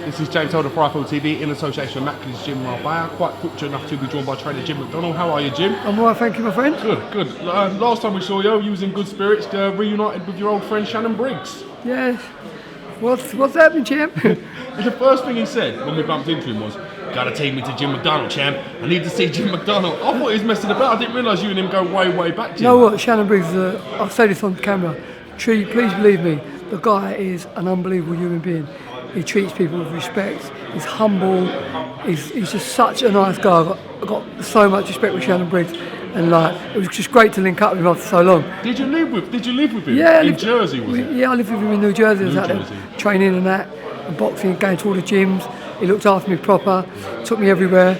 This is James Holder for iFL TV in association with Mackley's Gym Marbella. Quite fortunate enough to be joined by trainer Jim McDonnell. How are you, Jim? I'm alright, thank you, my friend. Good, good. Last time we saw you, you was in good spirits, reunited with your old friend Shannon Briggs. Yes. What's happening, champ? The first thing he said when we bumped into him was, "Gotta take me to Jim McDonnell, champ. I need to see Jim McDonnell." I thought he was messing about. I didn't realise you and him go way, way back, Jim. You know what, Shannon Briggs, I'll say this on camera. Please believe me, the guy is an unbelievable human being. He treats people with respect. He's humble. He's just such a nice guy. I got so much respect with Shannon Briggs, and it was just great to link up with him after so long. Did you live with him? Yeah, in Jersey, was it? Yeah, I lived with him in New Jersey. I was out there training and that, and boxing, going to all the gyms. He looked after me proper, took me everywhere.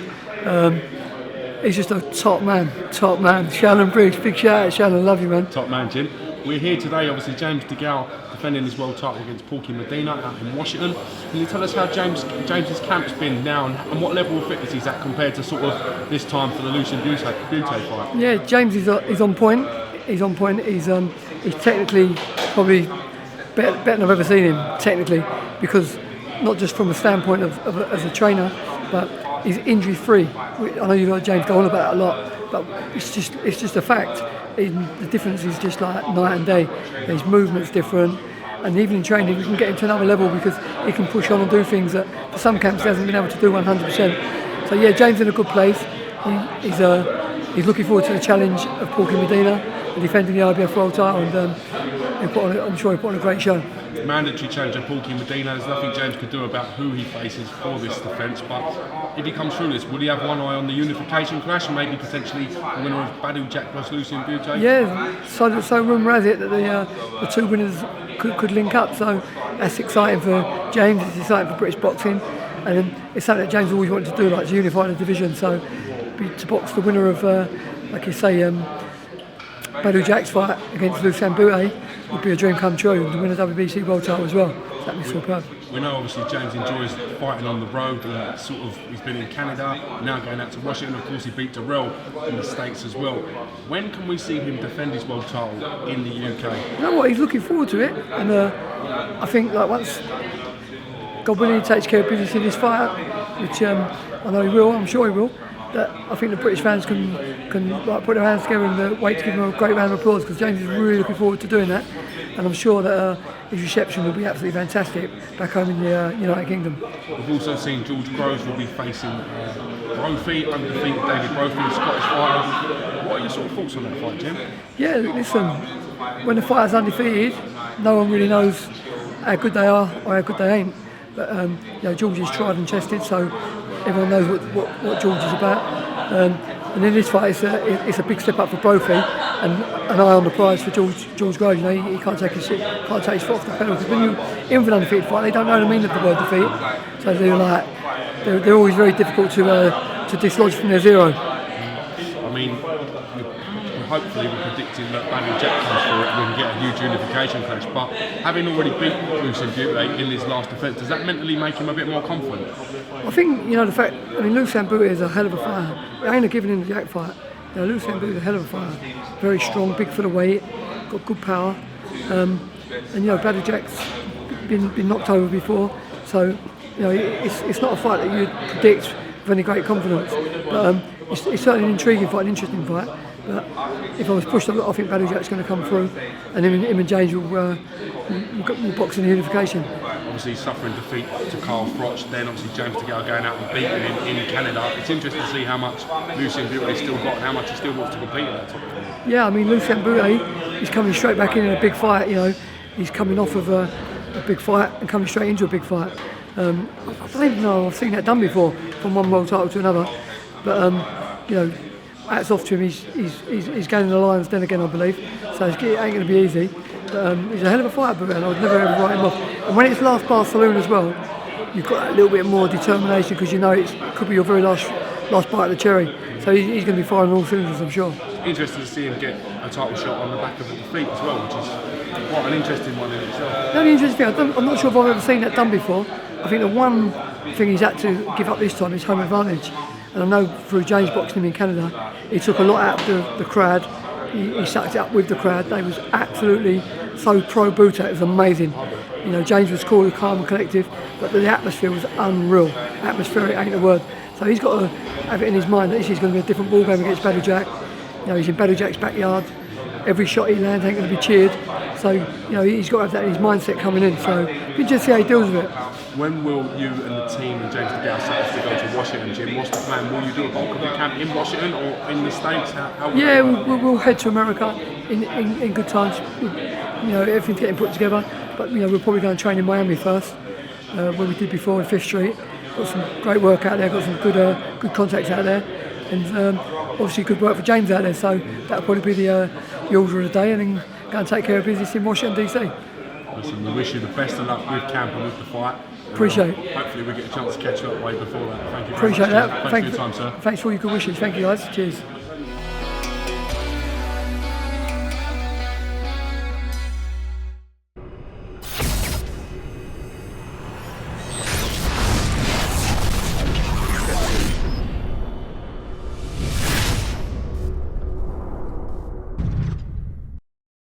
He's just a top man. Shannon Briggs, big shout out, Shannon, love you, man. Top man, Jim. We're here today, obviously, James DeGALE defending his world title against MEDINA out in Washington. Can you tell us how James's camp's been now and what level of fitness he's at compared to sort of this time for the Lucien Butte fight? Yeah, James is on point. He's on point. He's technically probably better than I've ever seen him, technically, because not just from a standpoint of as a trainer, but he's injury free. I know you've heard James go on about it a lot, but it's just a fact. The difference is just like night and day. His movement's different, and even in training we can get him to another level because he can push on and do things that for some camps he hasn't been able to do 100%. So yeah, James in a good place. He's looking forward to the challenge of MEDINA and defending the IBF world title, and I'm sure he'll put on a great show. Mandatory challenger MEDINA. There's nothing James could do about who he faces for this defence, but if he comes through this, will he have one eye on the unification clash and maybe potentially the winner of BADOU Jack plus Lucien Butte? Yeah, so rumour has it that the two winners could link up, so that's exciting for James, it's exciting for British boxing, and it's something that James always wanted to do, like to unify the division, so to box the winner of, like you say, BADOU Jack's fight against Lucien Butte would be a dream come true, and to win a WBC world title as well. That'd be superb. We know obviously James enjoys fighting on the road. He's been in Canada, now going out to Washington. Of course, he beat Darrell in the States as well. When can we see him defend his world title in the UK? You know what? He's looking forward to it, and I think once God willing he takes care of business in this fight, which I know he will. I'm sure he will. That I think the British fans can put their hands together and wait to give him a great round of applause, because James is really looking forward to doing that, and I'm sure that his reception will be absolutely fantastic back home in the United Kingdom. We've also seen George Groves will be facing Brophy, undefeated David Brophy, the Scottish fighter. What are your sort of thoughts on that fight, Jim? Yeah, listen, when the fighter's undefeated, no one really knows how good they are or how good they ain't. But George is tried and tested, so everyone knows what George is about. And in this fight, it's a big step up for Brophy, and an eye on the prize for George Groves. He can't take his foot off the pedal, because when you're in for an undefeated fight, they don't know the meaning of the word defeat, so they're always very difficult to dislodge from their zero. I mean, hopefully we're predicting that BADOU Jack comes through it and we can get a huge unification clash, but having already beat Lucien Butte in his last defence, does that mentally make him a bit more confident? I think, Lucien Butte is a hell of a fighter. It ain't a giving in the Jack fight. Lucien Butte is a hell of a fighter. Very strong, big for the weight, got good power. And BADOU Jack's been knocked over before, so it's not a fight that you'd predict with any great confidence. But it's certainly an intriguing fight, an interesting fight. But if I was pushed, I think BADOU Jack's going to come through, and him and James will box in the unification. Obviously suffering defeat to Carl Froch, then obviously James DeGALE going out and beating him in Canada. It's interesting to see how much Lucien Butte he's still got and how much he still wants to compete at that top. Yeah, I mean, Lucien Butte, he's coming straight back in a big fight. He's coming off of a big fight and coming straight into a big fight. I don't even know, I've seen that done before, from one world title to another. But hats off to him. He's gaining the Lions Den again, I believe. So it ain't going to be easy. But he's a hell of a fighter, and I would never ever write him off. And when it's last Barcelona as well, you've got a little bit more determination, because it could be your very last bite of the cherry. So he's going to be firing all cylinders, I'm sure. Interesting to see him get a title shot on the back of a defeat as well, which is quite an interesting one in itself. The only interesting thing, I'm not sure if I've ever seen that done before. I think the one thing he's had to give up this time is home advantage. And I know through James boxing him in Canada, he took a lot out of the crowd. he sucked it up with the crowd. They was absolutely so pro Buta. It was amazing. You know, James was cool, calm and collective, but the atmosphere was unreal. Atmospheric ain't a word. So he's got to have it in his mind that this is going to be a different ball game against BADOU Jack. You know, he's in BADOU Jack's backyard. Every shot he lands ain't going to be cheered. So, you know, he's got to have that in his mindset coming in. So we just see how he deals with it. When will you and the team and James DeGALE set off to go to Washington, Jim? What's the plan? Will you do a bulk of your camp in Washington or in the States? Yeah, we'll head to America in good times. You know, everything's getting put together. But, you know, we'll probably go and train in Miami first, where we did before in 5th Street. Got some great work out there, got some good contacts out there. And obviously good work for James out there. So that'll probably be the order of the day, and then go and take care of business in Washington, DC. Listen, we wish you the best of luck with camp and with the fight. Appreciate it. Hopefully we get a chance to catch up way before that. Thank you very Appreciate much. that. Thanks for your time, sir. Thanks for all your good wishes. Thank you, guys. Cheers.